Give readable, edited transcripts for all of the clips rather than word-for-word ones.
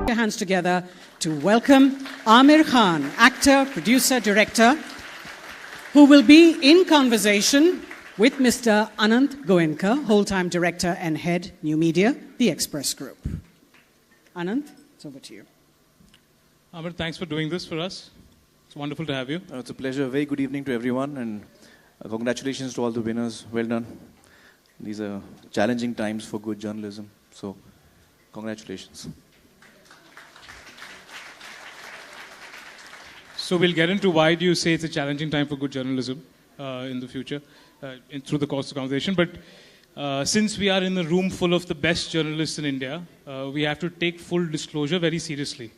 Your hands together to welcome Aamir Khan, actor, producer, director, who will be in conversation with Mr. Anant Goenka, whole-time director and head, New Media, The Express Group. Anant, it's over to you. Aamir, thanks for doing this for us. It's wonderful to have you. It's a pleasure. Very good evening to everyone, and congratulations to all the winners. Well done. These are challenging times for good journalism, so congratulations. So we'll get into why do you say it's a challenging time for good journalism in the future, through the course of the conversation. But since we are in a room full of the best journalists in India, we have to take full disclosure very seriously.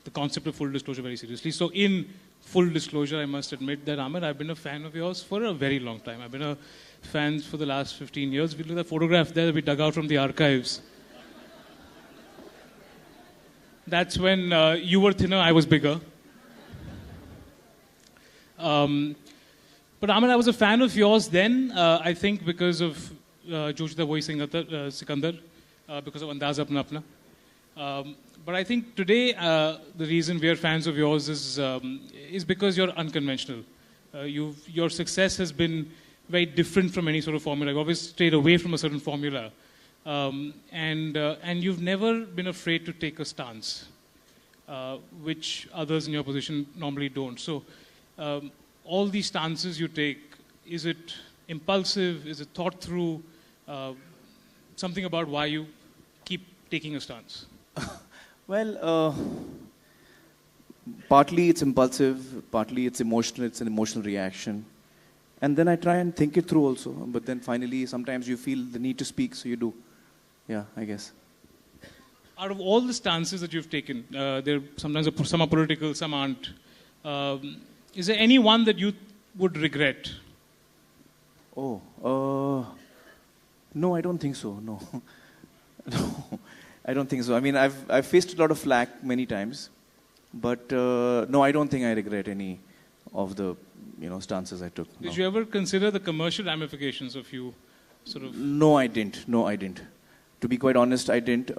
The concept of full disclosure very seriously. So in full disclosure, I must admit that, Aamir, I've been a fan of yours for a very long time. I've been a fan for the last 15 years. We look at the photograph there that we dug out from the archives. That's when you were thinner, I was bigger. But Aamir, I was a fan of yours then, I think because of Jochida Wohi Sikandar, because of Andaz Apna Apna. But I think today the reason we are fans of yours is because you're unconventional. Your success has been very different from any sort of formula. You've always stayed away from a certain formula. And you've never been afraid to take a stance, which others in your position normally don't. So all these stances you take, is it impulsive? Is it thought through? Something about why you keep taking a stance? Well, partly it's impulsive, partly it's emotional. It's an emotional reaction. And then I try and think it through also. But then finally, sometimes you feel the need to speak, so you do. Yeah, I guess. Out of all the stances that you've taken, sometimes some are political, some aren't. Is there any one that you would regret? Oh, no, I don't think so. No, no, I don't think so. I mean, I've faced a lot of flack many times, but no, I don't think I regret any of the stances I took. Did you ever consider the commercial ramifications of you, sort of? No, I didn't. No, I didn't. To be quite honest, I didn't.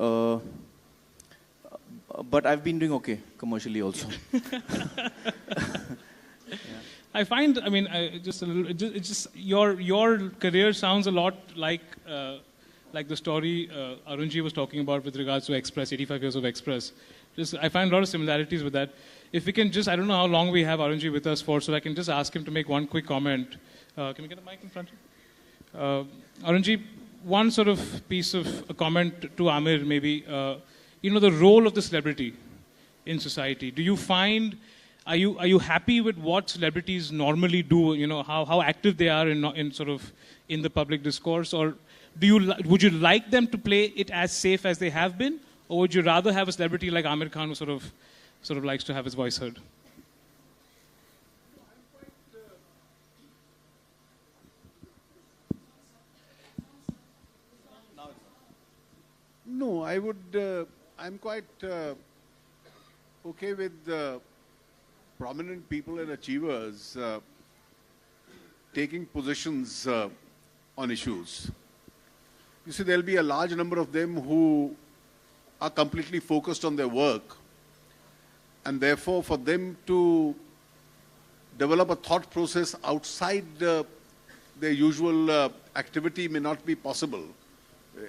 But I've been doing okay commercially also. Yeah. I find, I mean, your career sounds a lot like the story Arunji was talking about with regards to Express, 85 years of Express. I find a lot of similarities with that. If we can just, I don't know how long we have Arunji with us for, so I can just ask him to make one quick comment. Can we get a mic in front? Arunji, one sort of piece of a comment to Aamir, maybe. The role of the celebrity in society. Do you find, are you happy with what celebrities normally do? How active they are in sort of in the public discourse, or would you like them to play it as safe as they have been, or would you rather have a celebrity like Aamir Khan who sort of likes to have his voice heard? No, I'm quite okay with prominent people and achievers taking positions on issues. You see, there'll be a large number of them who are completely focused on their work, and therefore for them to develop a thought process outside their usual activity may not be possible.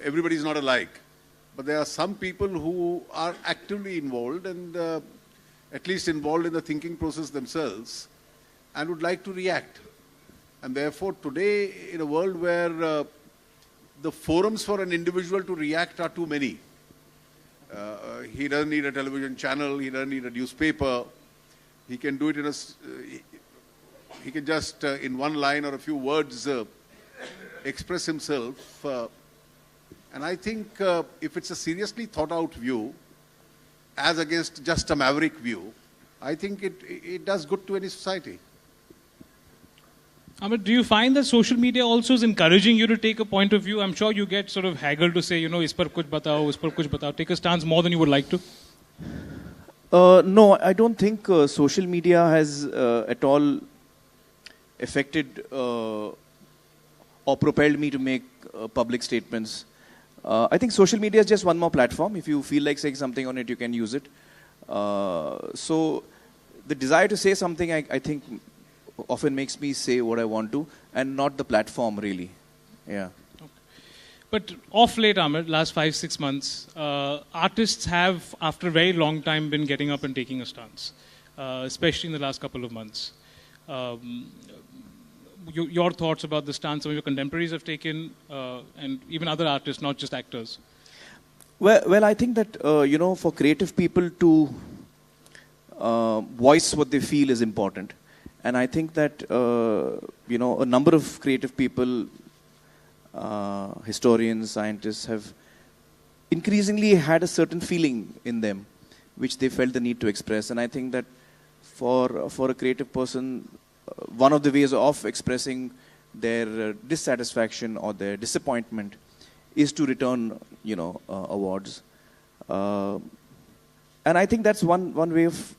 Everybody is not alike. But there are some people who are actively involved and at least involved in the thinking process themselves and would like to react. And therefore today, in a world where the forums for an individual to react are too many, he doesn't need a television channel, he doesn't need a newspaper, he can do it he can just in one line or a few words express himself. And I think if it's a seriously thought out view, as against just a maverick view, I think it does good to any society. Aamir, do you find that social media also is encouraging you to take a point of view? I'm sure you get sort of haggled to say, is par kuch batao, take a stance more than you would like to. No, I don't think social media has at all affected or propelled me to make public statements. I think social media is just one more platform. If you feel like saying something on it, you can use it. So the desire to say something, I think, often makes me say what I want to, and not the platform, really. Yeah. But off late, Amir, last 5-6 months, artists have, after a very long time, been getting up and taking a stance, especially in the last couple of months. Your thoughts about the stance some of your contemporaries have taken, and even other artists, not just actors? Well, I think that, for creative people to voice what they feel is important. And I think that, a number of creative people, historians, scientists, have increasingly had a certain feeling in them, which they felt the need to express. And I think that for a creative person, one of the ways of expressing their dissatisfaction or their disappointment is to return, awards. And I think that's one way of,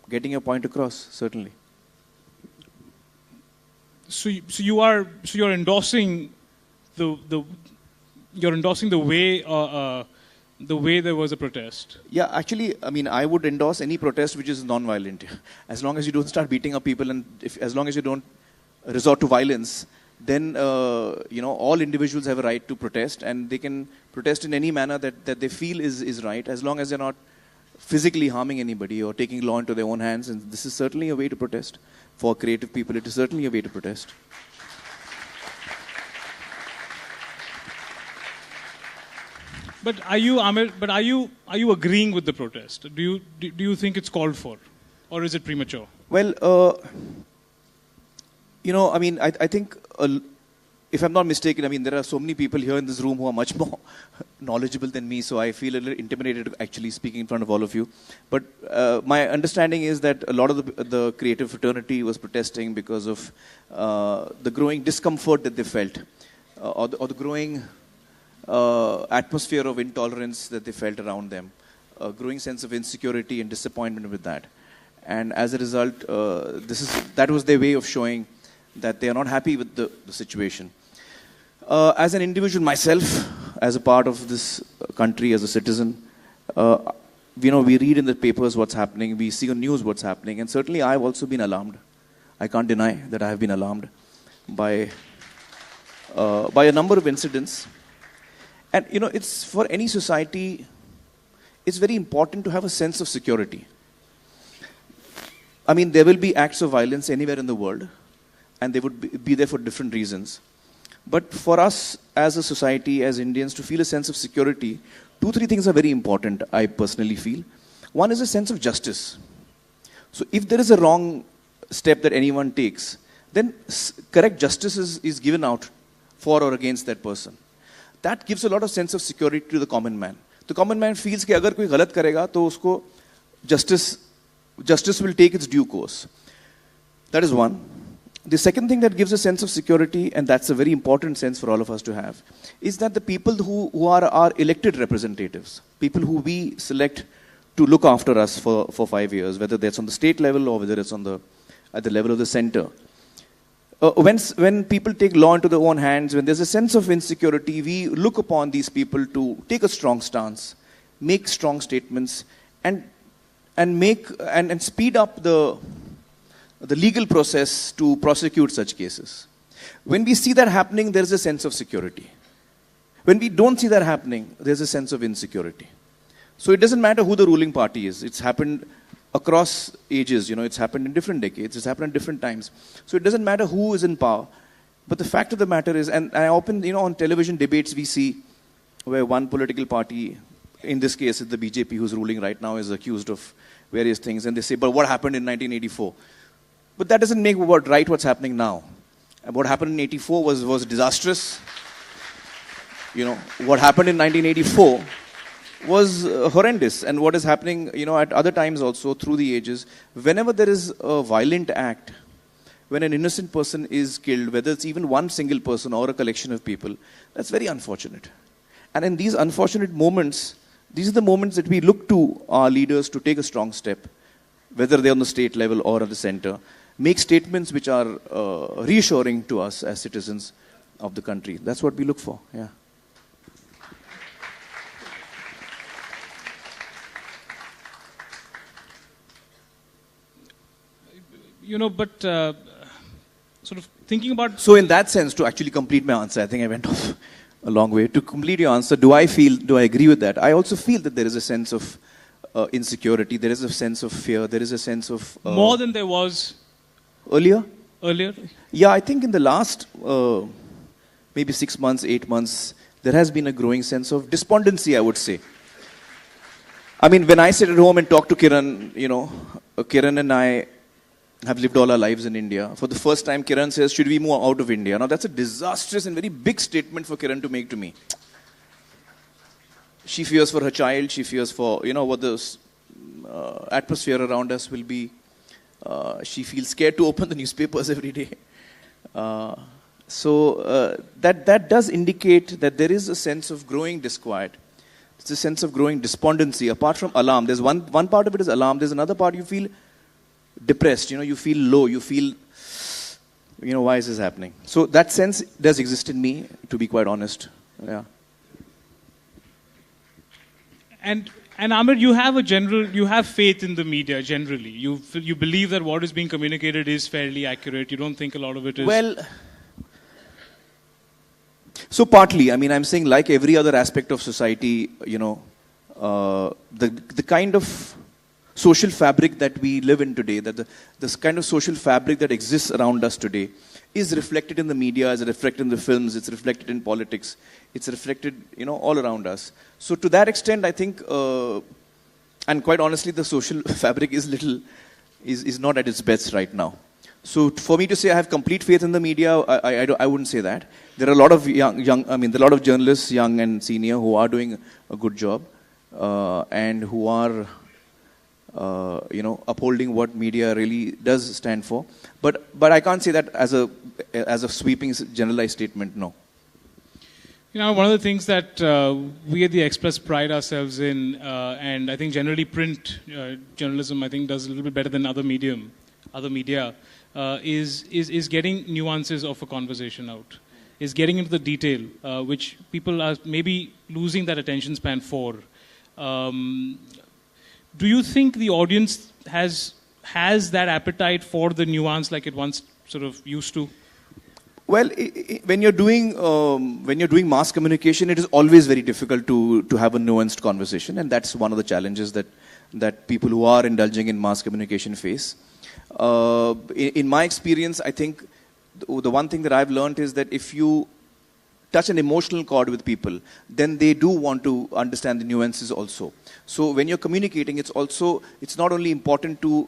getting your point across, certainly. So you're endorsing you're endorsing the way there was a protest. Yeah, actually, I mean, I would endorse any protest which is non-violent, as long as you don't start beating up people, and as long as you don't resort to violence. Then all individuals have a right to protest, and they can protest in any manner that they feel is right, as long as they're not physically harming anybody or taking law into their own hands. And this is certainly a way to protest. For creative people, it is certainly a way to protest. But are you, Amir? But are you agreeing with the protest? Do you think it's called for, or is it premature? Well, I mean, I think, if I'm not mistaken, I mean, there are so many people here in this room who are much more knowledgeable than me, so I feel a little intimidated actually speaking in front of all of you. But my understanding is that a lot of the creative fraternity was protesting because of the growing discomfort that they felt, or the growing atmosphere of intolerance that they felt around them, a growing sense of insecurity and disappointment with that. And as a result, that was their way of showing that they are not happy with the situation. As an individual myself, as a part of this country, as a citizen, we read in the papers what's happening, we see on news what's happening, and certainly I've also been alarmed. I can't deny that I have been alarmed by a number of incidents. And, it's for any society, it's very important to have a sense of security. I mean, there will be acts of violence anywhere in the world, and they would be there for different reasons. But for us as a society, as Indians, to feel a sense of security, 2-3 things are very important, I personally feel. One is a sense of justice. So if there is a wrong step that anyone takes, then correct justice is given out for or against that person. That gives a lot of sense of security to the common man. The common man feels कि अगर कोई गलत करेगा तो उसको justice will take its due course. That is one. The second thing that gives a sense of security, and that's a very important sense for all of us to have, is that the people who are our elected representatives, people who we select to look after us for 5 years, whether that's on the state level or whether it's at the level of the center. When people take law into their own hands, when there's a sense of insecurity, we look upon these people to take a strong stance, make strong statements, and speed up the legal process to prosecute such cases. When we see that happening, there's a sense of security. When we don't see that happening, there's a sense of insecurity. So it doesn't matter who the ruling party is. It's happened across ages, it's happened in different decades, it's happened at different times. So it doesn't matter who is in power. But the fact of the matter is, and I often, on television debates we see where one political party, in this case it's the BJP who's ruling right now, is accused of various things, and they say, but what happened in 1984? But that doesn't make what's happening now. And what happened in 84 was disastrous. What happened in 1984 was horrendous. And what is happening, at other times also through the ages, whenever there is a violent act, when an innocent person is killed, whether it's even one single person or a collection of people, that's very unfortunate. And in these unfortunate moments, these are the moments that we look to our leaders to take a strong step, whether they're on the state level or at the center, make statements which are reassuring to us as citizens of the country. That's what we look for, yeah. but sort of thinking about... So in that sense, to actually complete my answer, I think I went off a long way. To complete your answer, do I agree with that? I also feel that there is a sense of insecurity, there is a sense of fear, there is a sense of... more than there was... Earlier? Yeah, I think in the last maybe 6 months, 8 months, there has been a growing sense of despondency, I would say. I mean, when I sit at home and talk to Kiran, Kiran and I have lived all our lives in India. For the first time, Kiran says, should we move out of India? Now, that's a disastrous and very big statement for Kiran to make to me. She fears for her child. She fears for, what the atmosphere around us will be. She feels scared to open the newspapers every day. So that does indicate that there is a sense of growing disquiet. It's a sense of growing despondency. Apart from alarm, there's one part of it is alarm. There's another part you feel depressed. You feel low. You feel, why is this happening? So that sense does exist in me, to be quite honest. Yeah. And Amir, you have faith in the media generally. You believe that what is being communicated is fairly accurate. You don't think a lot of it is... Well, so partly, I'm saying like every other aspect of society, the kind of social fabric that we live in today, that this kind of social fabric that exists around us today is reflected in the media, is reflected in the films, it's reflected in politics, it's reflected, all around us. So to that extent, I think, and quite honestly, the social fabric is not at its best right now. So for me to say I have complete faith in the media, I wouldn't say that. There are a lot of there are a lot of journalists, young and senior, who are doing a good job, and who are, upholding what media really does stand for. But I can't say that as a sweeping generalized statement. No. One of the things that we at the Express pride ourselves in, and I think generally print journalism, I think, does a little bit better than other media, is getting nuances of a conversation out, is getting into the detail, which people are maybe losing that attention span for. Do you think the audience has that appetite for the nuance like it once sort of used to? Well, when you're doing mass communication, it is always very difficult to have a nuanced conversation, and that's one of the challenges that people who are indulging in mass communication face. In my experience, I think the one thing that I've learned is that if you touch an emotional chord with people, then they do want to understand the nuances also. So when you're communicating, it's not only important to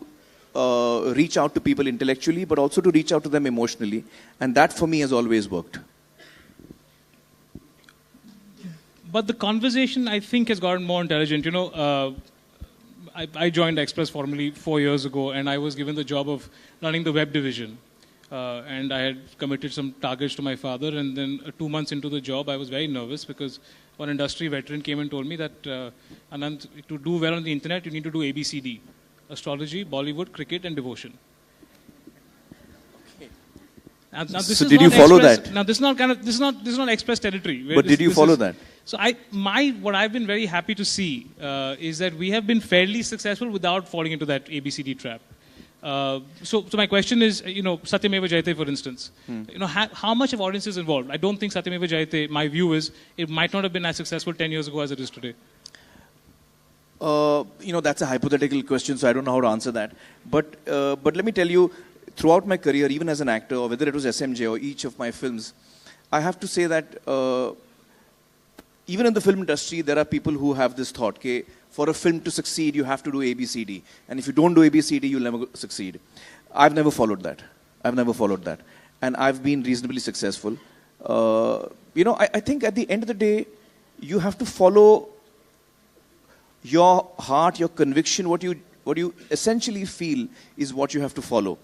reach out to people intellectually, but also to reach out to them emotionally. And that for me has always worked. But the conversation, I think, has gotten more intelligent. I joined Express formally 4 years ago, and I was given the job of running the web division. And I had committed some targets to my father, and then 2 months into the job, I was very nervous because one industry veteran came and told me that, Anand, to do well on the internet, you need to do ABCD: astrology, Bollywood, cricket, and devotion. Now, so did you follow that? Now, this is not Express territory. But did you follow that? So what I've been very happy to see is that we have been fairly successful without falling into that ABCD trap. So my question is, Satyameva Jayate, for instance, how much of audience is involved? I don't think Satyameva Jayate, my view is, it might not have been as successful 10 years ago as it is today. That's a hypothetical question, so I don't know how to answer that. But let me tell you, throughout my career, even as an actor, or whether it was SMJ or each of my films, I have to say that even in the film industry, there are people who have this thought, okay, for a film to succeed, you have to do ABCD. And if you don't do ABCD, you'll never succeed. I've never followed that. And I've been reasonably successful. I think at the end of the day, you have to follow your heart, your conviction, what you essentially feel is what you have to follow.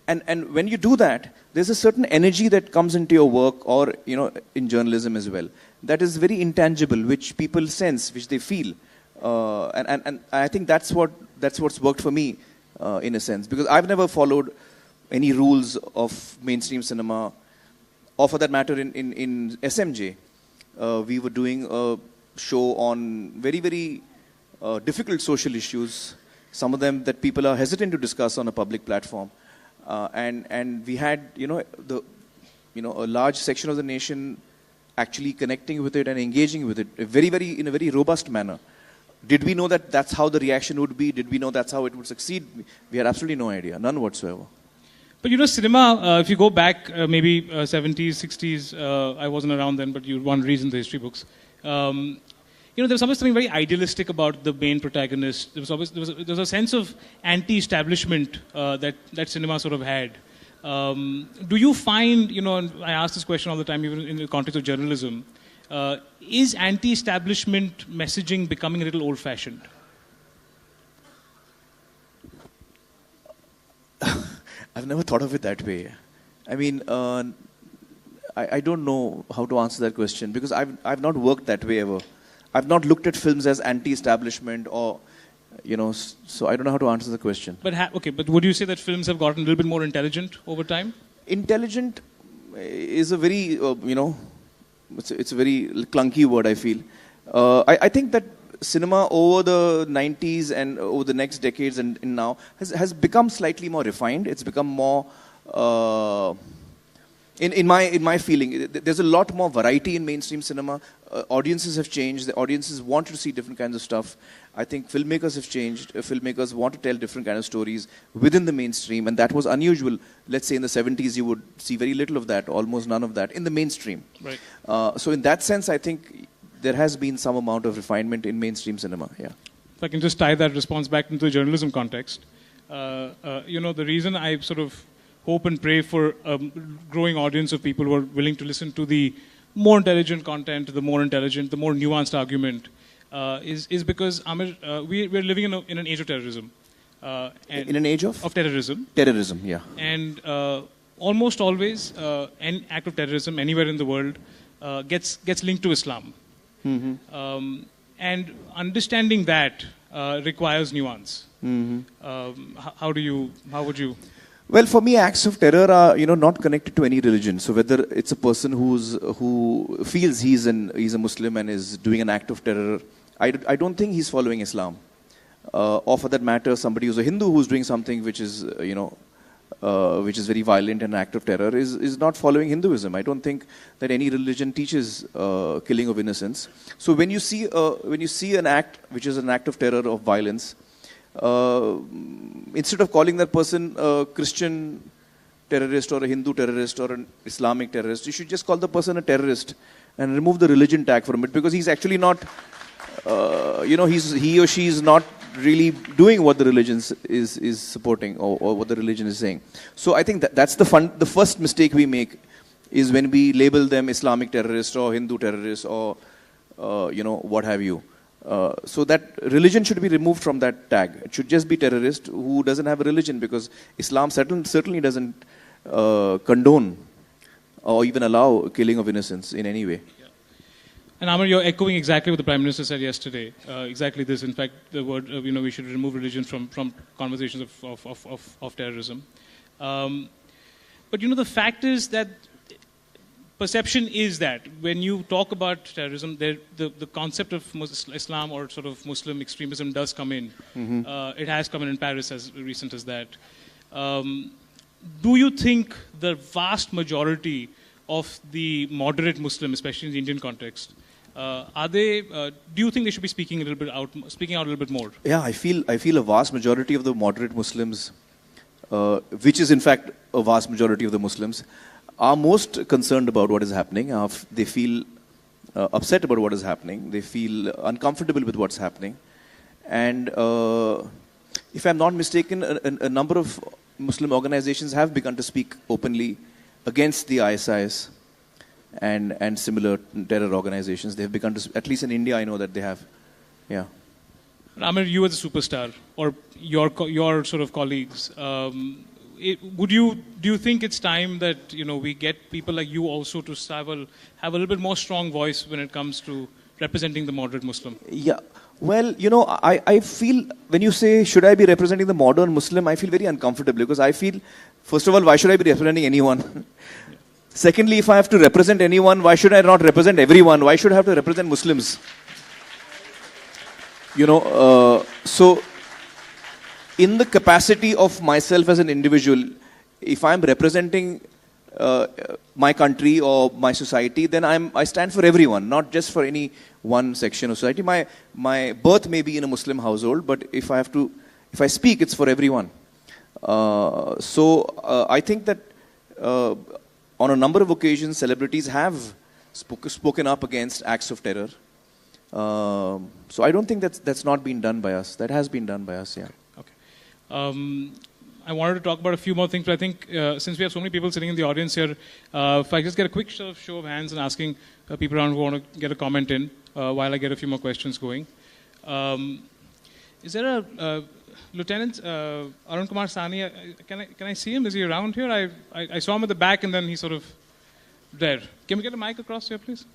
And when you do that, there's a certain energy that comes into your work, or in journalism as well, that is very intangible, which people sense, which they feel. And I think that's what's worked for me in a sense, because I've never followed any rules of mainstream cinema, or for that matter in SMJ. We were doing a show on very, very difficult social issues, some of them that people are hesitant to discuss on a public platform. And we had, a large section of the nation actually connecting with it and engaging with it in a very robust manner. Did we know that that's how the reaction would be? Did we know that's how it would succeed? We had absolutely no idea, none whatsoever. But cinema, if you go back maybe 70s, 60s, I wasn't around then, but you one read in the history books. There was always something very idealistic about the main protagonist. There was a sense of anti-establishment that cinema sort of had. Do you find, and I ask this question all the time, even in the context of journalism, is anti-establishment messaging becoming a little old-fashioned? I've never thought of it that way. I mean, I don't know how to answer that question because I've not worked that way ever. I've not looked at films as anti-establishment or, so I don't know how to answer the question. But would you say that films have gotten a little bit more intelligent over time? Intelligent is a very, it's a very clunky word, I feel. I think that cinema over the 90s and over the next decades and now has become slightly more refined. It's become more, in my feeling, there's a lot more variety in mainstream cinema. Audiences have changed. The audiences want to see different kinds of stuff. I think filmmakers have changed. Filmmakers want to tell different kinds of stories within the mainstream, and that was unusual. Let's say in the 70s, you would see very little of that, almost none of that, in the mainstream. Right. So in that sense, I think there has been some amount of refinement in mainstream cinema, yeah. If I can just tie that response back into the journalism context, the reason I sort of hope and pray for a growing audience of people who are willing to listen to the more intelligent content, the more nuanced argument, is because, Amir, we're living in an age of terrorism. In an age of? Of terrorism. Terrorism, yeah. And almost always, any act of terrorism anywhere in the world gets linked to Islam. Mm-hmm. And understanding that requires nuance. Mm-hmm. How would you? Well, for me, acts of terror are, not connected to any religion. So whether it's a person who feels he's a Muslim and is doing an act of terror, I don't think he's following Islam. Or for that matter, somebody who's a Hindu who's doing something which is, which is very violent and an act of terror is not following Hinduism. I don't think that any religion teaches killing of innocents. So when you see an act which is an act of terror, of violence, instead of calling that person a Christian terrorist or a Hindu terrorist or an Islamic terrorist, you should just call the person a terrorist and remove the religion tag from it, because he's actually not, he or she is not really doing what the religion is supporting or what the religion is saying. So I think that's the first mistake we make is when we label them Islamic terrorists or Hindu terrorists or what have you. So that religion should be removed from that tag. It should just be terrorist who doesn't have a religion, because Islam certainly doesn't condone or even allow killing of innocents in any way. Yeah. And Amar, you're echoing exactly what the Prime Minister said yesterday. Exactly this. In fact, the word, we should remove religion from conversations of terrorism. But the fact is that perception is that when you talk about terrorism, the concept of Islam or sort of Muslim extremism does come in. Mm-hmm. It has come in Paris as recent as that. Do you think the vast majority of the moderate Muslim, especially in the Indian context, do you think they should be speaking out a little bit more? Yeah, I feel a vast majority of the moderate Muslims, which is in fact a vast majority of the Muslims, are most concerned about what is happening. They feel upset about what is happening. They feel uncomfortable with what's happening. And if I'm not mistaken, a number of Muslim organizations have begun to speak openly against the ISIS and similar terror organizations. They have begun to, at least in India, I know that they have. Yeah. Amir, you as a superstar, or your sort of colleagues, do you think it's time that we get people like you also to have a little bit more strong voice when it comes to representing the moderate Muslim? Yeah. Well, I feel when you say, should I be representing the modern Muslim, I feel very uncomfortable, because I feel, first of all, why should I be representing anyone? Yeah. Secondly, if I have to represent anyone, why should I not represent everyone? Why should I have to represent Muslims? So in the capacity of myself as an individual, if I'm representing my country or my society, then I stand for everyone, not just for any one section of society. My birth may be in a Muslim household, but if I speak, it's for everyone. So I think that on a number of occasions, celebrities have spoken up against acts of terror. So I don't think that's not been done by us. That has been done by us, yeah. Okay. I wanted to talk about a few more things, but I think since we have so many people sitting in the audience here, if I just get a quick show of hands and asking people around who want to get a comment in while I get a few more questions going. Is there a Lieutenant Arun Kumar Sani? Can I see him? Is he around here? I saw him at the back and then he's sort of there. Can we get a mic across here, please?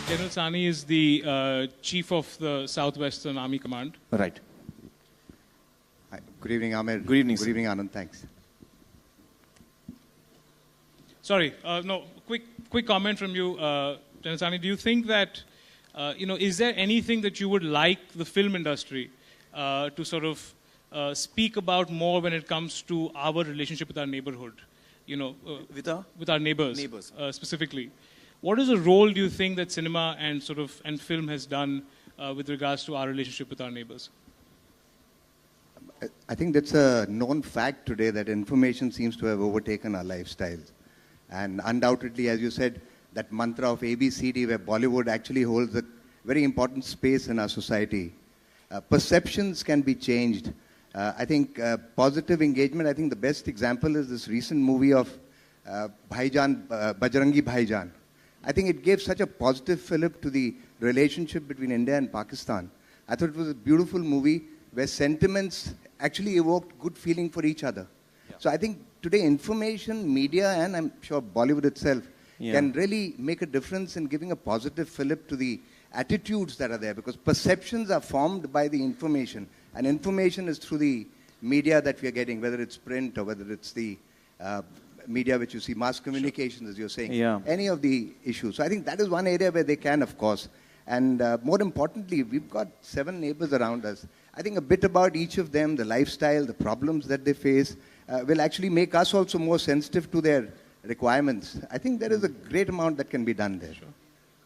General Sani is the chief of the Southwestern Army Command. Right. Hi. Good evening, Amir. Good evening, Good sir. evening, Anand. Thanks. Sorry, no. Quick comment from you, General Sani. Do you think that is there anything that you would like the film industry to sort of speak about more when it comes to our relationship with our neighborhood? With our neighbors, specifically. What is the role do you think that cinema and film has done with regards to our relationship with our neighbors? I think that's a known fact today that information seems to have overtaken our lifestyles. And undoubtedly, as you said, that mantra of ABCD, where Bollywood actually holds a very important space in our society. Perceptions can be changed. I think positive engagement, I think the best example is this recent movie of Bajrangi Bhaijaan. I think it gave such a positive fillip to the relationship between India and Pakistan. I thought it was a beautiful movie where sentiments actually evoked good feeling for each other. Yeah. So I think today information, media, and I'm sure Bollywood itself can really make a difference in giving a positive fillip to the attitudes that are there, because perceptions are formed by the information, and information is through the media that we are getting, whether it's print or whether it's the media which you see, mass communications, as you're saying, any of the issues. So I think that is one area where they can, of course. And more importantly, we've got 7 neighbors around us. I think a bit about each of them, the lifestyle, the problems that they face, will actually make us also more sensitive to their requirements. I think there is a great amount that can be done there. Sure.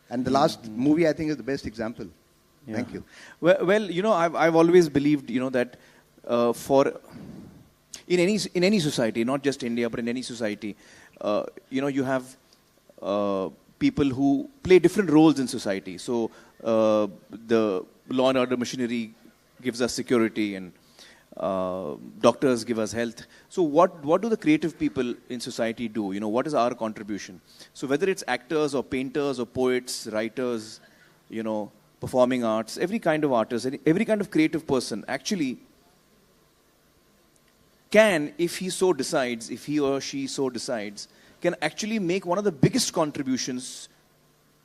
And the last movie, I think, is the best example. Yeah. Thank you. Well, I've always believed, that in any society, not just India, but in any society, you have people who play different roles in society. So the law and order machinery gives us security, and doctors give us health. So what do the creative people in society do? What is our contribution? So whether it's actors or painters or poets, writers, performing arts, every kind of artist, every kind of creative person actually can, if he or she so decides, can actually make one of the biggest contributions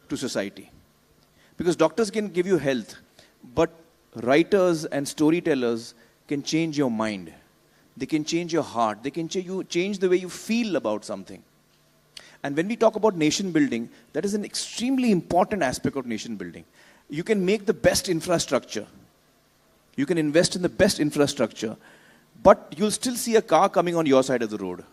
to society. Because doctors can give you health, but writers and storytellers can change your mind. They can change your heart. They can change the way you feel about something. And when we talk about nation building, that is an extremely important aspect of nation building. You can make the best infrastructure. You can invest in the best infrastructure, but you'll still see a car coming on your side of the road.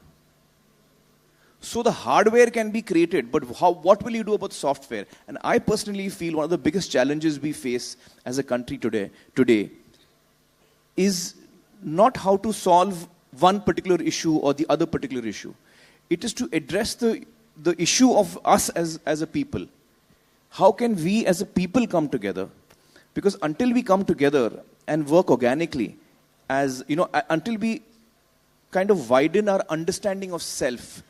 So the hardware can be created, but what will you do about the software? And I personally feel one of the biggest challenges we face as a country today is not how to solve one particular issue or the other particular issue. It is to address the issue of us as a people. How can we as a people come together? Because until we come together and work organically, until we kind of widen our understanding of self,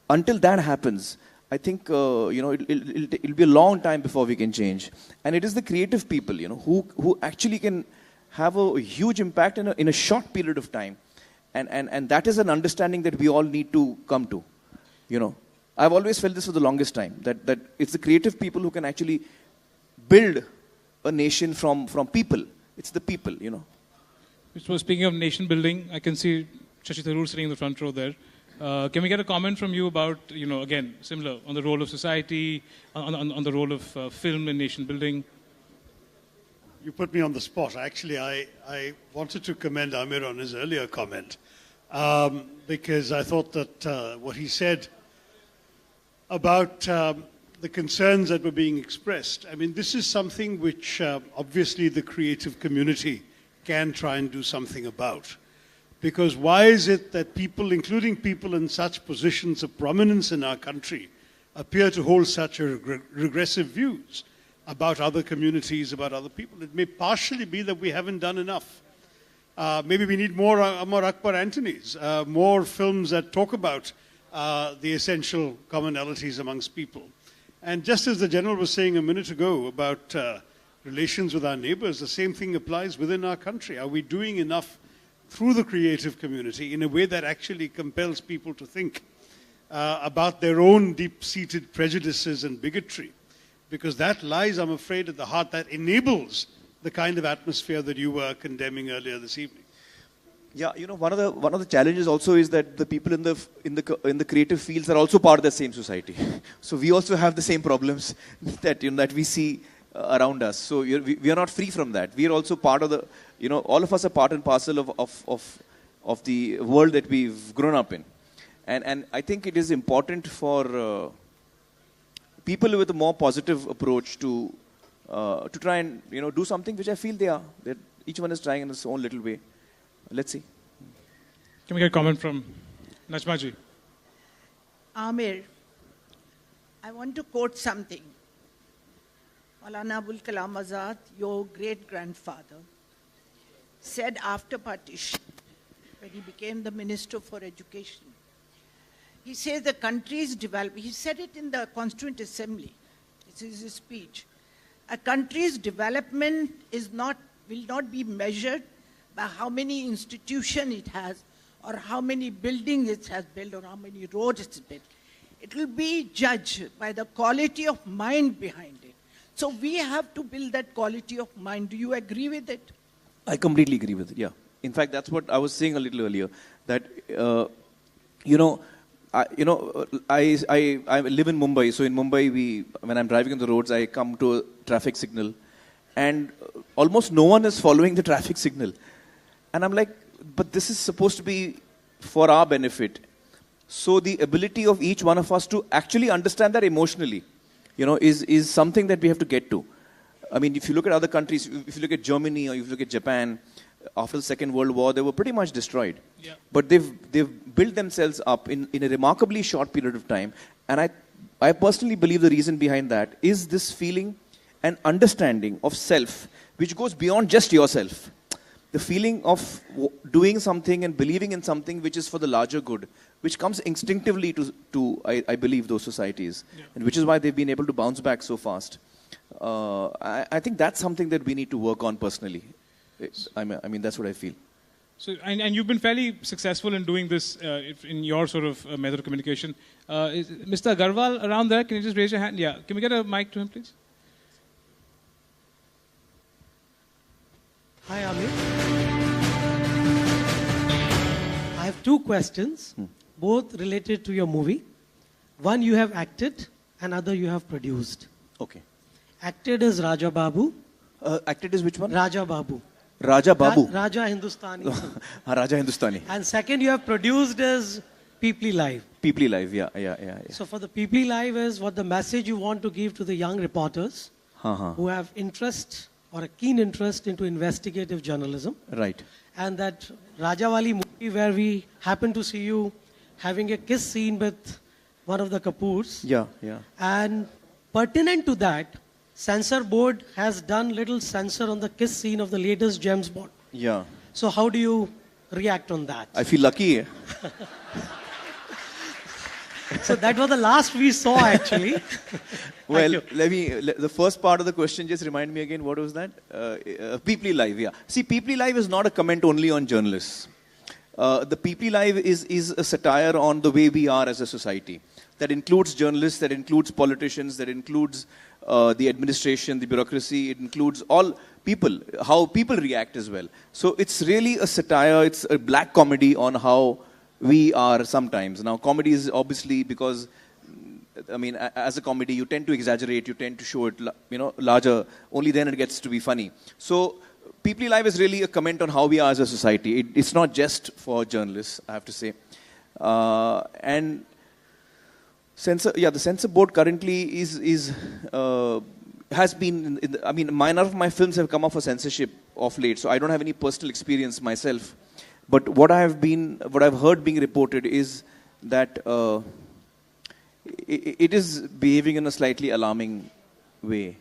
until that happens, I think it'll be a long time before we can change. And it is the creative people, who actually can have a huge impact in a short period of time. And that is an understanding that we all need to come to. I've always felt this for the longest time, that it's the creative people who can actually build a nation from people. It's the people, So speaking of nation building, I can see Shashi Tharoor sitting in the front row there. Can we get a comment from you about, again, similar, on the role of society, on the role of film in nation building? You put me on the spot. Actually, I wanted to commend Amir on his earlier comment because I thought that what he said about the concerns that were being expressed, I mean, this is something which obviously the creative community can try and do something about. Because why is it that people, including people in such positions of prominence in our country, appear to hold such regressive views about other communities, about other people? It may partially be that we haven't done enough. Maybe we need more Amar Akbar Anthony's, more films that talk about the essential commonalities amongst people. And just as the General was saying a minute ago about relations with our neighbors, the same thing applies within our country. Are we doing enough through the creative community in a way that actually compels people to think about their own deep-seated prejudices and bigotry? Because that lies, I'm afraid, at the heart that enables the kind of atmosphere that you were condemning earlier this evening. Yeah, one of the challenges also is that the people in the creative fields are also part of the same society. So we also have the same problems that that we see around us. So we are not free from that. We are also part of the, all of us are part and parcel of the world that we've grown up in. And I think it is important for people with a more positive approach to try and do something which I feel they are. That each one is trying in his own little way. Let's see. Can we get a comment from Najmaji? Amir, I want to quote something. Maulana Abul Kalam Azad, your great-grandfather, said after partition, when he became the Minister for Education, he says the country's development, he said it in the Constituent Assembly, this is his speech, a country's development will not be measured by how many institutions it has, or how many buildings it has built, or how many roads it's built. It will be judged by the quality of mind behind it. So we have to build that quality of mind. Do you agree with it? I completely agree with it, yeah. In fact, that's what I was saying a little earlier, that, I live in Mumbai. So in Mumbai, when I'm driving on the roads, I come to a traffic signal, and almost no one is following the traffic signal. And I'm like, but this is supposed to be for our benefit. So the ability of each one of us to actually understand that emotionally, is something that we have to get to. I mean, if you look at other countries, if you look at Germany or if you look at Japan, after the Second World War, they were pretty much destroyed. Yeah. But they've built themselves up in a remarkably short period of time. And I personally believe the reason behind that is this feeling and understanding of self, which goes beyond just yourself. The feeling of doing something and believing in something which is for the larger good, which comes instinctively to I believe, those societies, and which is why they've been able to bounce back so fast. I think that's something that we need to work on personally. I mean, that's what I feel. So, and you've been fairly successful in doing this in your sort of method of communication. Is Mr. Agarwal around there? Can you just raise your hand? Yeah. Can we get a mic to him, please? Hi, Amir. I have two questions, both related to your movie. One you have acted, another you have produced. Okay. Acted as Raja Babu. Acted as which one? Raja Babu. Raja Babu. Raja Hindustani. Raja Hindustani. And second, you have produced as Peoply Live. Peoply Live, yeah. So for the Peoply Live is what the message you want to give to the young reporters who have interest or a keen interest into investigative journalism. Right. And that Rajawali movie where we happen to see you having a kiss scene with one of the Kapoors. Yeah. And pertinent to that, Censor Board has done little censor on the kiss scene of the latest James Bond. Yeah. So how do you react on that? I feel lucky. So that was the last we saw, actually. Well, the first part of the question, just remind me again, what was that? Peoply Live, yeah. See, Peoply Live is not a comment only on journalists. The Peoply Live is a satire on the way we are as a society. That includes journalists, that includes politicians, that includes the administration, the bureaucracy. It includes all people, how people react as well. So it's really a satire, it's a black comedy on how we are sometimes. Now, comedy is obviously because, I mean, as a comedy, you tend to exaggerate, you tend to show it, larger. Only then it gets to be funny. So, People Live is really a comment on how we are as a society. It's not just for journalists, I have to say. And the censor board currently has been. Minor of my films have come up for censorship of late, so I don't have any personal experience myself. But what I've heard being reported is that it is behaving in a slightly alarming way.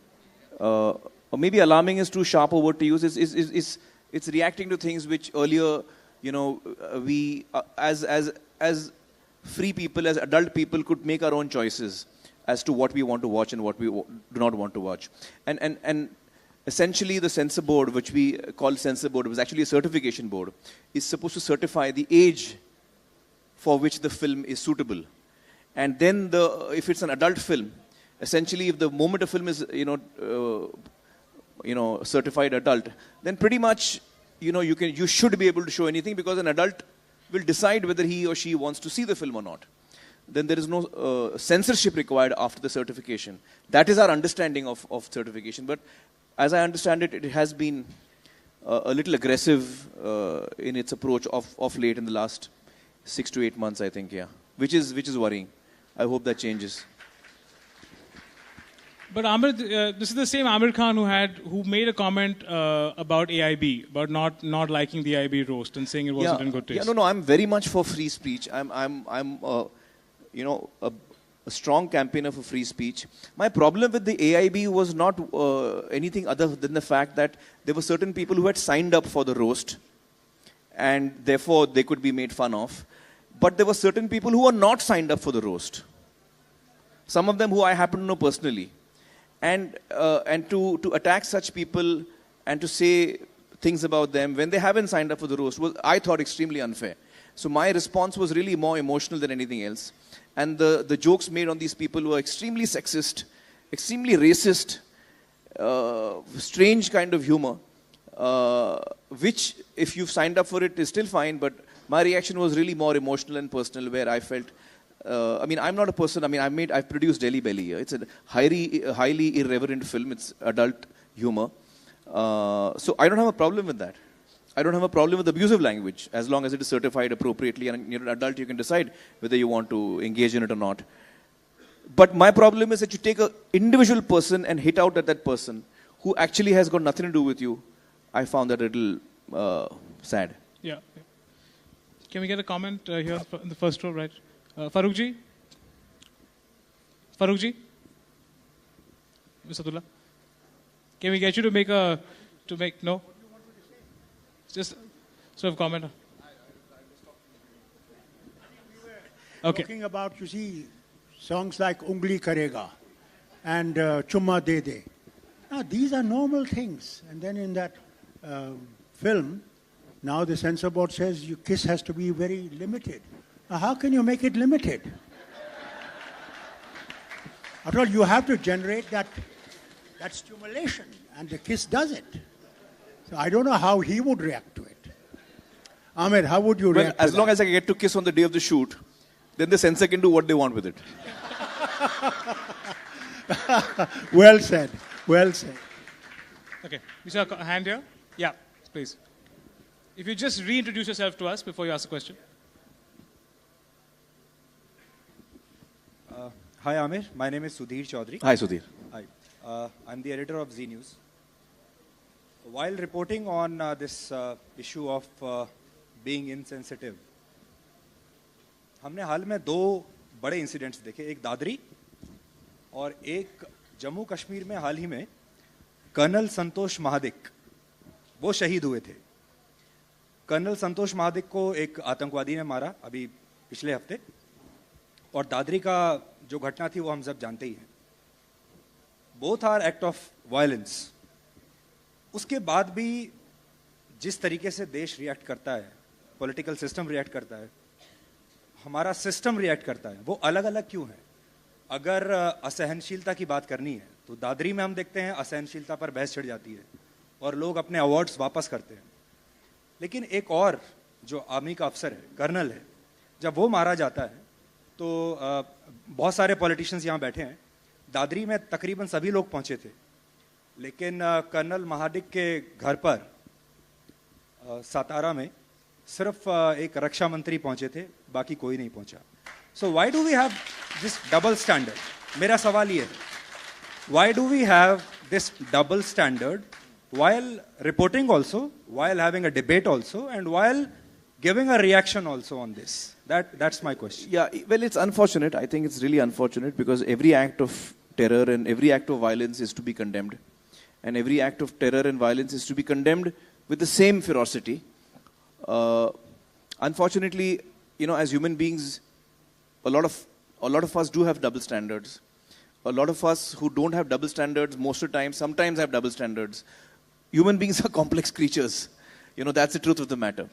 Or maybe alarming is too sharp a word to use. It's reacting to things which earlier, we as free people, as adult people, could make our own choices as to what we want to watch and what we do not want to watch. And essentially, the censor board, which we call censor board, was actually a certification board, is supposed to certify the age for which the film is suitable. And then, if it's an adult film, essentially, if the moment a film is, certified adult, then pretty much, you should be able to show anything because an adult will decide whether he or she wants to see the film or not. Then there is no censorship required after the certification. That is our understanding of certification. But as I understand it, it has been a little aggressive in its approach of late in the last 6 to 8 months, I think, which is worrying. I hope that changes. But Amir, this is the same Amir Khan who made a comment about AIB, about not liking the AIB roast and saying it wasn't in good taste. No, I'm very much for free speech. I'm a strong campaigner for free speech. My problem with the AIB was not anything other than the fact that there were certain people who had signed up for the roast, and therefore they could be made fun of. But there were certain people who were not signed up for the roast. Some of them who I happen to know personally. And to attack such people and to say things about them when they haven't signed up for the roast was, I thought, extremely unfair. So my response was really more emotional than anything else. And the jokes made on these people were extremely sexist, extremely racist, strange kind of humor, which, if you've signed up for it, is still fine. But my reaction was really more emotional and personal, where I felt, I'm not a person, I've produced Delhi Belly. It's a highly irreverent film. It's adult humor. So I don't have a problem with that. I don't have a problem with abusive language, as long as it is certified appropriately, and you're an adult, you can decide whether you want to engage in it or not. But my problem is that you take an individual person and hit out at that person who actually has got nothing to do with you. I found that a little sad. Yeah. Can we get a comment here in the first row, right? Farooq ji? Ms. Abdullah? Can we get you to make no? Just sort of comment. Okay. Talking about, songs like Ungli Karega and Chumma De De. Now, these are normal things. And then in that film, now the censor board says your kiss has to be very limited. Now, how can you make it limited? After all, you have to generate that stimulation, and the kiss does it. So I don't know how he would react to it. Ahmed, how would you react to as long as I get to kiss on the day of the shoot, then the censor can do what they want with it. Well said. Well said. Okay. We saw a hand here. Yeah, please. If you just reintroduce yourself to us before you ask a question. Hi, Amir. My name is Sudhir Chaudhary. Hi, Sudhir. Hi. I'm the editor of Zee News. While reporting on this issue of being insensitive, हमने हाल में 2 बड़े incidents देखे, एक दादरी और एक जम्मू कश्मीर में हाल ही में colonel संतोष महादिक, वो शहीद हुए थे. कर्नल संतोष महादिक को एक आतंकवादी ने मारा अभी पिछले हफ्ते, और दादरी का जो घटना थी वो हम सब जानते ही हैं. Both are act of violence. उसके बाद भी जिस तरीके से देश रिएक्ट करता है, पॉलिटिकल सिस्टम रिएक्ट करता है, हमारा सिस्टम रिएक्ट करता है, वो अलग अलग क्यों है? अगर असहनशीलता की बात करनी है तो दादरी में हम देखते हैं असहनशीलता पर बहस छिड़ जाती है और लोग अपने अवार्ड्स वापस करते हैं। लेकिन एक और जो आर्मी का अफसर है, कर्नल है, जब वो मारा जाता है तो बहुत सारे पॉलिटिशियंस यहाँ बैठे हैं, दादरी में तकरीबन सभी लोग पहुंचे थे, लेकिन कर्नल महाडिक के घर पर सातारा में सिर्फ एक रक्षा मंत्री पहुंचे थे, बाकी कोई नहीं पहुंचा। So why do we have this double standard? मेरा सवाल ये है, why do we have this double standard while reporting also, while having a debate also, and while giving a reaction also on this? That's my question. Yeah, well, it's unfortunate. I think it's really unfortunate because every act of terror and every act of violence is to be condemned. And every act of terror and violence is to be condemned with the same ferocity. Unfortunately, as human beings, a lot of us do have double standards. A lot of us who don't have double standards, most of the time, sometimes have double standards. Human beings are complex creatures. That's the truth of the matter.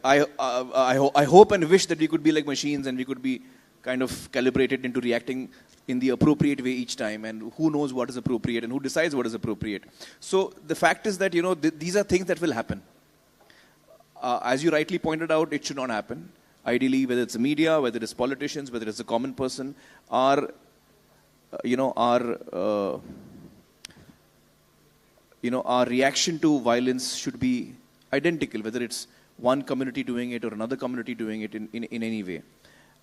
I hope and wish that we could be like machines and we could be kind of calibrated into reacting in the appropriate way each time, and who knows what is appropriate and who decides what is appropriate. So the fact is that, these are things that will happen. As you rightly pointed out, it should not happen. Ideally, whether it's the media, whether it's politicians, whether it's the common person, our reaction to violence should be identical, whether it's one community doing it or another community doing it in any way.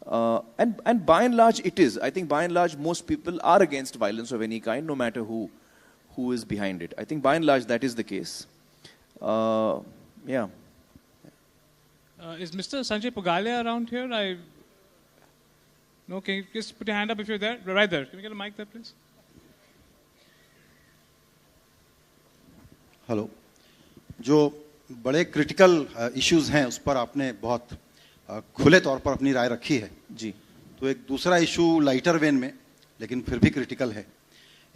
And by and large, it is. I think by and large, most people are against violence of any kind, no matter who is behind it. I think by and large, that is the case. Yeah. Is Mr. Sanjay Pugalia around here? No, can you just put your hand up if you're there? Right there. Can we get a mic there, please? Hello, जो बड़े critical issues हैं उस पर आपने बहुत खुले तौर पर अपनी राय रखी है जी। तो एक दूसरा इशू लाइटर वेन में लेकिन फिर भी क्रिटिकल है।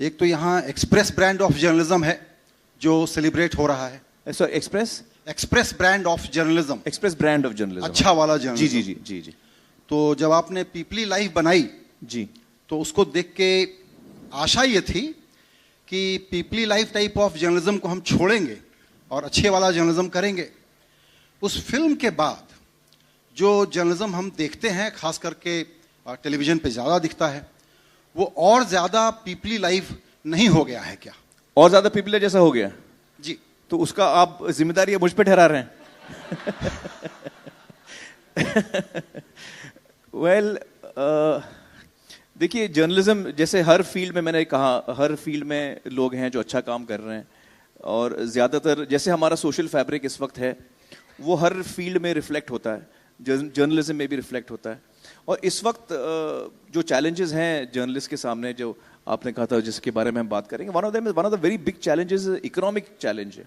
एक तो यहाँ एक्सप्रेस ब्रांड ऑफ जर्नलिज्म है जो सेलिब्रेट हो रहा है। Sir, express brand of journalism, express brand of journalism, अच्छा वाला जर्नलिज्म। जी जी जी जी। तो जब आपने पीपली लाइफ बनाई जी, तो उसको देख के आशा ये थी कि पीपली लाइफ टाइप ऑफ जर्नलिज्म को हम छोड़ेंगे और अच्छे वाला जर्नलिज्म करेंगे। उस फिल्म के बाद जो जर्नलिज्म हम देखते हैं, खास करके टेलीविजन पे ज्यादा दिखता है, वो और ज्यादा पीपली लाइफ नहीं हो गया है क्या? और ज्यादा पीपली जैसा हो गया जी। तो उसका आप जिम्मेदारी मुझ पे ठहरा रहे हैं? वेल, देखिए, जर्नलिज्म जैसे हर फील्ड में, मैंने कहा, हर फील्ड में लोग हैं जो अच्छा काम कर रहे हैं, और ज़्यादातर जैसे हमारा सोशल फैब्रिक इस वक्त है वो हर फील्ड में रिफ्लेक्ट होता है, जर्नलिज्म में भी रिफ्लेक्ट होता है। और इस वक्त जो चैलेंजेस हैं जर्नलिस्ट के सामने, जो आपने कहा था जिसके बारे में हम बात करेंगे, one of the very big challenges economic challenge है।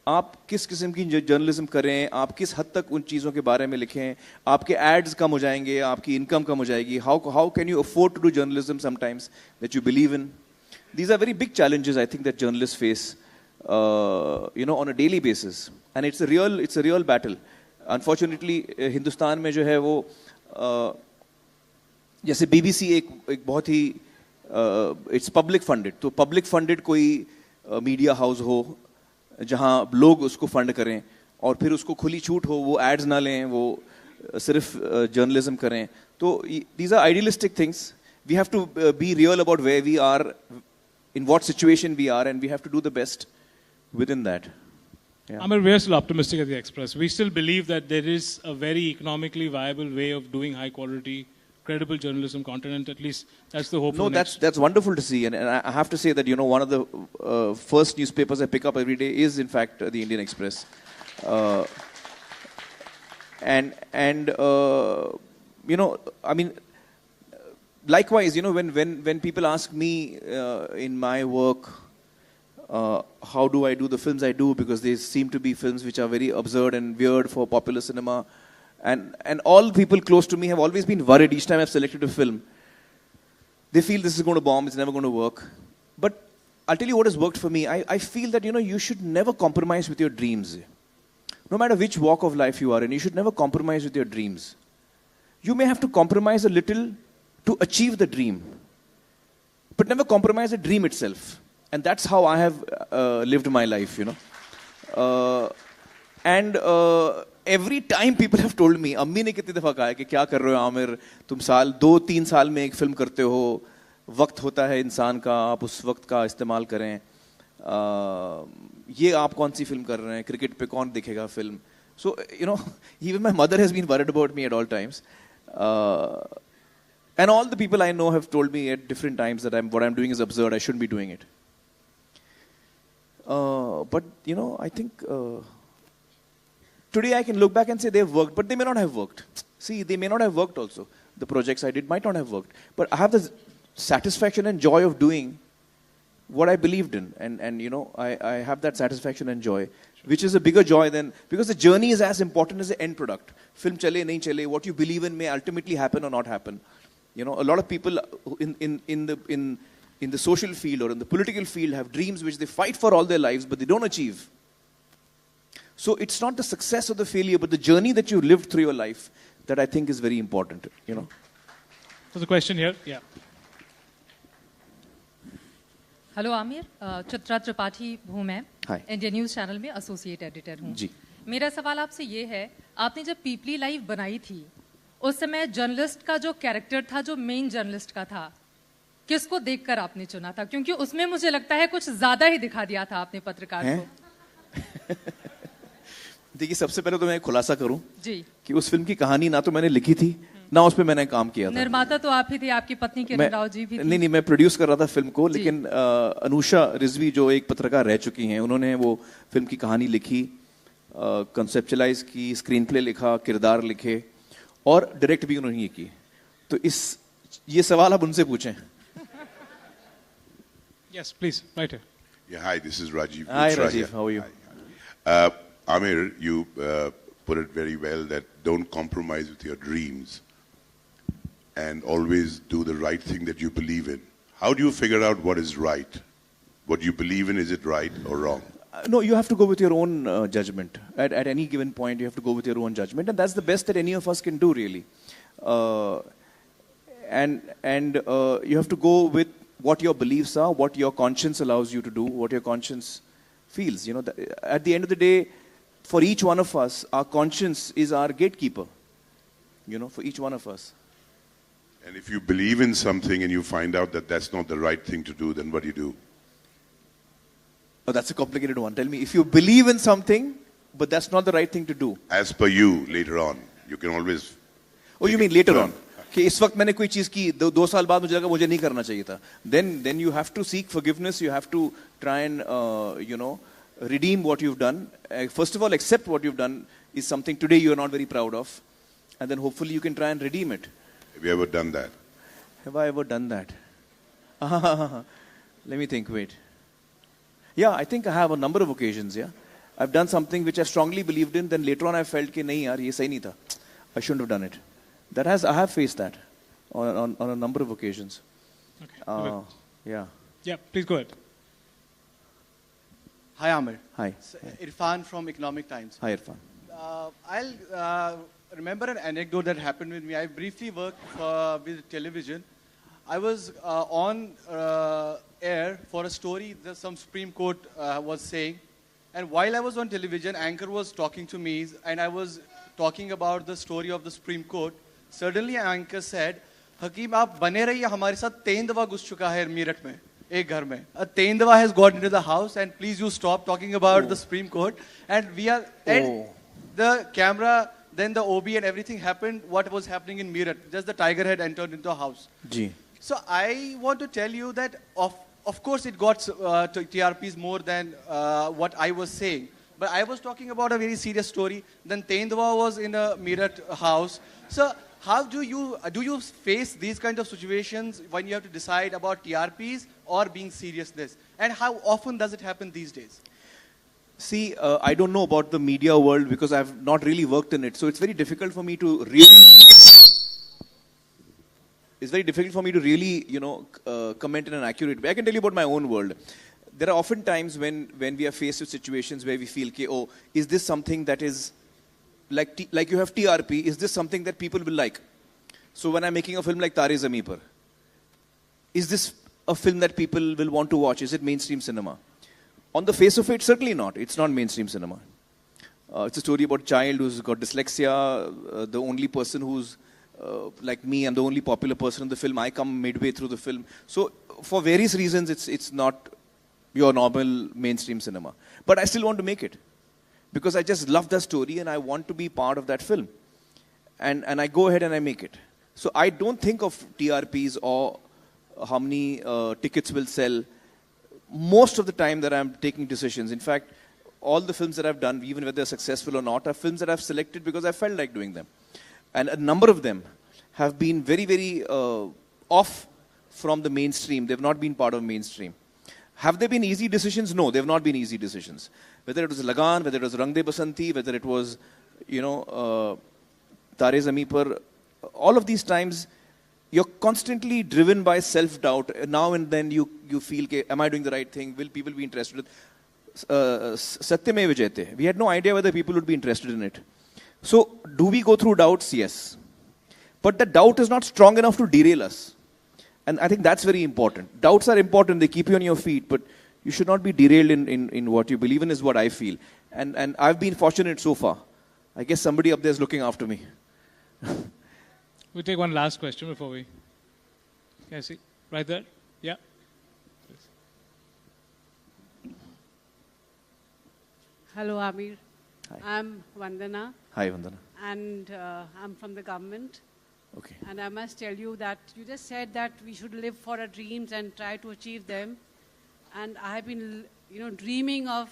आप किस किस्म की जर्नलिज्म करें, आप किस हद तक उन चीज़ों के बारे में लिखें, आपके एड्स कम हो जाएंगे, आपकी इनकम कम हो जाएगी। How can you afford to do journalism sometimes that you believe in? These are very big challenges, I think, that journalists face, on a daily basis, and it's a real battle. Unfortunately, Hindustan में जो है वो जैसे BBC एक बहुत ही it's public funded, तो public funded कोई media house हो जहाँ लोग उसको फंड करें और फिर उसको खुली छूट हो, वो एड्स ना लें, वो सिर्फ जर्नलिज्म करें, तो these are idealistic things. We have to be real about where we are, in what situation we are, and we have to do the best within that. Yeah. We're still optimistic at the Express. We still believe that there is a very economically viable way of doing high quality, credible journalism content, and at least that's the hope. No, that's wonderful to see, and I have to say that one of the first newspapers I pick up every day is in fact the Indian Express, likewise, when people ask me in my work, how do I do the films I do, because they seem to be films which are very absurd and weird for popular cinema, and all people close to me have always been worried each time I've selected a film. They feel this is going to bomb, it's never going to work. But I'll tell you what has worked for me. I feel that, you should never compromise with your dreams. No matter which walk of life you are in, you should never compromise with your dreams. You may have to compromise a little to achieve the dream. but never compromise the dream itself. And that's how I have lived my life, you know. And every time people have told me, अम्मी ने कितनी दफा कहा है कि क्या कर रहे हो आमिर, तुम 2-3 साल में एक फिल्म करते हो, वक्त होता है इंसान का, आप उस वक्त का इस्तेमाल करें, ये आप कौन सी फिल्म कर रहे हैं, क्रिकेट पे कौन देखेगा film. So, you know, even my mother has been worried about me at all times. And all the people I know have told me at different times that what I'm doing is absurd, I shouldn't be doing it. But, you know, I think today I can look back and say they've worked, but they may not have worked. See, they may not have worked also. The projects I did might not have worked. But I have the satisfaction and joy of doing what I believed in. And you know, I have that satisfaction and joy, which is a bigger joy than, because the journey is as important as the end product. Film chale, nahi chale, what you believe in may ultimately happen or not happen. You know, a lot of people in the social field or in the political field have dreams which they fight for all their lives, but they don't achieve. So it's not the success or the failure, but the journey that you lived through your life that I think is very important, you know. There's a question here. Yeah. Hello Aamir, Chitra Tripathi हूँ मैं, India news channel में associate editor हूँ. मेरा सवाल आपसे ये है, आपने जब पीपली लाइव बनाई थी उस समय जर्नलिस्ट का जो कैरेक्टर था, जो मेन जर्नलिस्ट का था, किसको देखकर आपने चुना था? क्योंकि उसमें मुझे लगता है कुछ ज्यादा ही दिखा दिया था आपने पत्रकार को. देखिए, सबसे पहले तो मैं खुलासा करूं जी कि उस फिल्म की कहानी ना तो मैंने लिखी थी ना उस पे मैंने काम किया था. निर्माता तो आप ही थे, आपकी पत्नी किरण राव जी भी थी. नहीं, मैं प्रोड्यूस कर रहा था फिल्म को, लेकिन अनुषा रिजवी जो एक पत्रकार रह चुकी हैं, उन्होंने वो फिल्म की कहानी लिखी, कंसेप्चुलाइज की, स्क्रीन प्ले लिखा, किरदार लिखे और डायरेक्ट भी उन्होंने की. तो ये सवाल आप उनसे पूछें. Yes, please, right here. Yeah, hi, this is Rajiv. Hi, Rajiv, how are you? Amir, you put it very well that don't compromise with your dreams and always do the right thing that you believe in. How do you figure out what is right? What you believe in, is it right or wrong? No, you have to go with your own judgment. At any given point, you have to go with your own judgment, and that's the best that any of us can do, really. And you have to go with what your beliefs are, what your conscience allows you to do, what your conscience feels. You know, at the end of the day, for each one of us, our conscience is our gatekeeper. You know, for each one of us. And if you believe in something and you find out that that's not the right thing to do, then what do you do? Oh, that's a complicated one. Tell me, if you believe in something, but that's not the right thing to do. As per you, later on, you can always... Oh, you mean later on? कि इस वक्त मैंने कोई चीज की, 2 साल बाद मुझे लगा मुझे नहीं करना चाहिए था. Then you have to seek forgiveness. You have to try and you know, redeem what you've done. First of all, accept what you've done is something today you are not very proud of, and then hopefully you can try and redeem it. Have you ever done that? Have I ever done that? Let me think. Wait. Yeah, I think I have a number of occasions. Yeah, I've done something which I strongly believed in. Then later on, I felt कि नहीं यार ये सही नहीं था. I shouldn't have done it. I have faced that on a number of occasions. Okay. Yeah. Yeah, please go ahead. Hi, Amir. Hi. Irfan from Economic Times. Hi, Irfan. I'll remember an anecdote that happened with me. I briefly worked with television. I was on air for a story that some Supreme Court was saying. And while I was on television, anchor was talking to me, and I was talking about the story of the Supreme Court. Suddenly, anchor said, "Hakeem, आप बने रहिए हमारे साथ तेंदुआ घुस चुका है मीरठ में, एक घर में. A तेंदुआ has got into the house, and please you stop talking about the Supreme Court." And we are, and the camera, then the OB and everything happened. What was happening in Meerut? Just the tiger had entered into a house. Ji. So I want to tell you that of course it got TRPs more than what I was saying. But I was talking about a very serious story. Then Tendua was in a Meerut house. So how do you face these kind of situations when you have to decide about TRPs or being seriousness? And how often does it happen these days? See, I don't know about the media world because I've not really worked in it. So it's very difficult for me to really... It's very difficult for me to really, you know, comment in an accurate way. I can tell you about my own world. There are often times when we are faced with situations where we feel, oh, is this something that is, like you have TRP, is this something that people will like? So when I'm making a film like Tare Zameen Par, is this a film that people will want to watch? Is it mainstream cinema? On the face of it, certainly not. It's not mainstream cinema. It's a story about a child who's got dyslexia. The only person who's like me, I'm the only popular person in the film. I come midway through the film. So for various reasons, it's not your normal mainstream cinema. But I still want to make it. Because I just love the story and I want to be part of that film. And I go ahead and I make it. So I don't think of TRPs or how many tickets will sell. Most of the time that I'm taking decisions. In fact, all the films that I've done, even whether they're successful or not, are films that I've selected because I felt like doing them. And a number of them have been very, very off from the mainstream. They've not been part of mainstream. Have they been easy decisions? No, they've not been easy decisions. Whether it was Lagan, whether it was Rang De Basanti, whether it was, Tare Zameen Par, all of these times, you're constantly driven by self-doubt. Now and then you feel, am I doing the right thing? Will people be interested? Satyameva Jayate. We had no idea whether people would be interested in it. So, do we go through doubts? Yes. But the doubt is not strong enough to derail us. And I think that's very important. Doubts are important. They keep you on your feet. But you should not be derailed in what you believe in is what I feel. And I've been fortunate so far. I guess somebody up there is looking after me. We'll take one last question before we... Can I see? Right there? Yeah. Hello, Amir. Hi. I'm Vandana. Hi, Vandana. And I'm from the government. Okay. And I must tell you that you just said that we should live for our dreams and try to achieve them. And I have been, dreaming of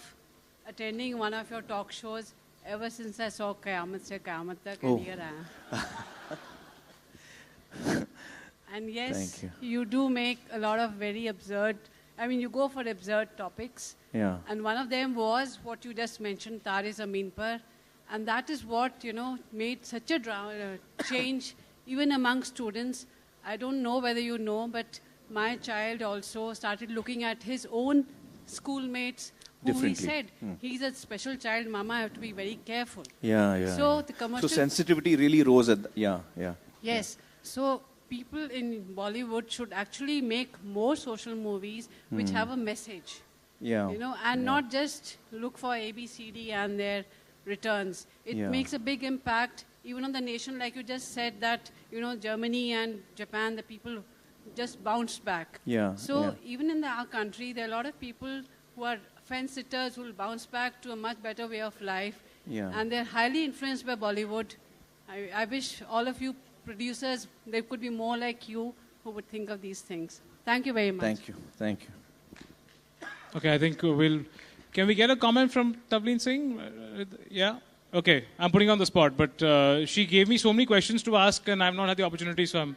attending one of your talk shows ever since I saw Qayamat Se Qayamat Tak and here I am. And yes, you do make a lot of very absurd, you go for absurd topics. Yeah. And one of them was what you just mentioned, Tare Zameen Par. And that is what, made such a change even among students. I don't know whether you know, but my child also started looking at his own schoolmates who he said, he's a special child, Mama, I have to be very careful. Yeah. So the commercial... So sensitivity really rose at... Yeah. Yes. So people in Bollywood should actually make more social movies which have a message. Yeah. And not just look for ABCD and their returns. It makes a big impact even on the nation, like you just said that, Germany and Japan, the people just bounced back. So even in our country, there are a lot of people who are fence-sitters who will bounce back to a much better way of life. And they're highly influenced by Bollywood. I wish all of you producers, there could be more like you who would think of these things. Thank you very much. Thank you. Okay, I think can we get a comment from Tavleen Singh? Yeah? Okay, I'm putting on the spot, but she gave me so many questions to ask and I've not had the opportunity, so I'm...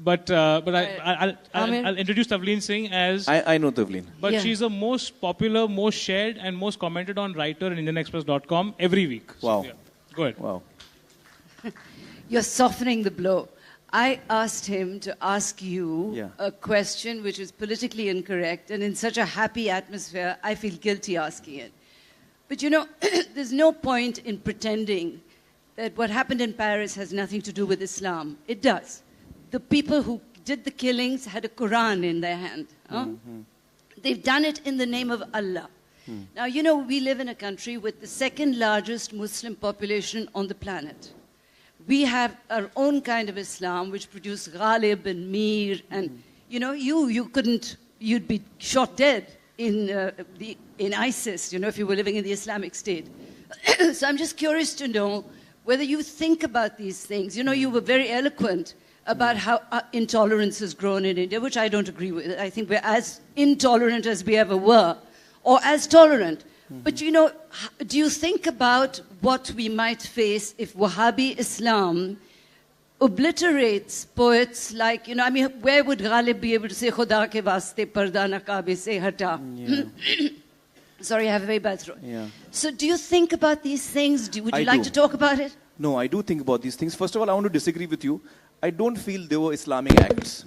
But I'll introduce Tavleen Singh as... I know Tavleen. But she's the most popular, most shared and most commented on writer in IndianExpress.com every week. Wow. So, yeah. Go ahead. Wow. You're softening the blow. I asked him to ask you a question which is politically incorrect, and in such a happy atmosphere, I feel guilty asking it. But there's no point in pretending that what happened in Paris has nothing to do with Islam. It does. The people who did the killings had a Quran in their hand. They've done it in the name of Allah. Now, we live in a country with the second largest Muslim population on the planet. We have our own kind of Islam, which produced Ghalib and Mir, and you'd be shot dead in ISIS, if you were living in the Islamic State. So I'm just curious to know whether you think about these things. You were very eloquent about how intolerance has grown in India, which I don't agree with. I think we're as intolerant as we ever were, or as tolerant. But do you think about what we might face if Wahhabi Islam obliterates poets like, where would Ghalib be able to say, Khuda ke vaste parda naqabe se hata? Sorry, I have a very bad throat. So do you think about these things? Would you like to talk about it? No, I do think about these things. First of all, I want to disagree with you. I don't feel they were Islamic acts.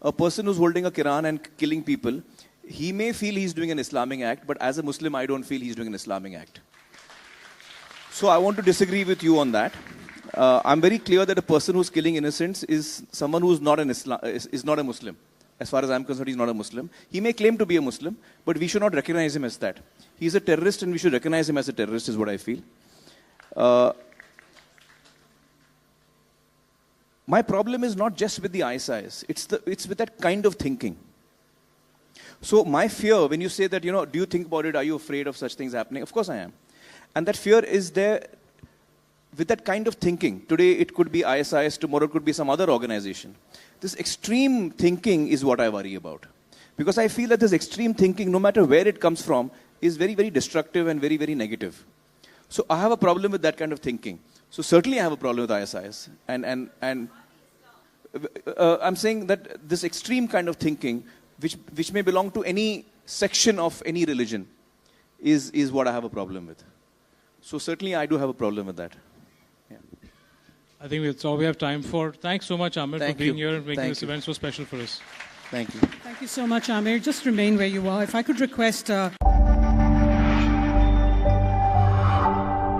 A person who's holding a Quran and killing people, he may feel he's doing an Islamic act, but as a Muslim, I don't feel he's doing an Islamic act. So I want to disagree with you on that. I'm very clear that a person who's killing innocents is someone who's not is not a Muslim. As far as I'm concerned, he's not a Muslim. He may claim to be a Muslim, but we should not recognize him as that. He's a terrorist, and we should recognize him as a terrorist, is what I feel. My problem is not just with the ISIS. It's with that kind of thinking. So my fear, when you say that, do you think about it? Are you afraid of such things happening? Of course I am. And that fear is there with that kind of thinking. Today it could be ISIS, tomorrow it could be some other organization. This extreme thinking is what I worry about. Because I feel that this extreme thinking, no matter where it comes from, is very, very destructive and very, very negative. So I have a problem with that kind of thinking. So certainly I have a problem with ISIS. And I'm saying that this extreme kind of thinking, which may belong to any section of any religion, is what I have a problem with. So certainly I do have a problem with that. Yeah. I think that's all we have time for. Thanks so much, Amir, for being here and making this event so special for us. Thank you. Thank you so much, Amir. Just remain where you are. If I could request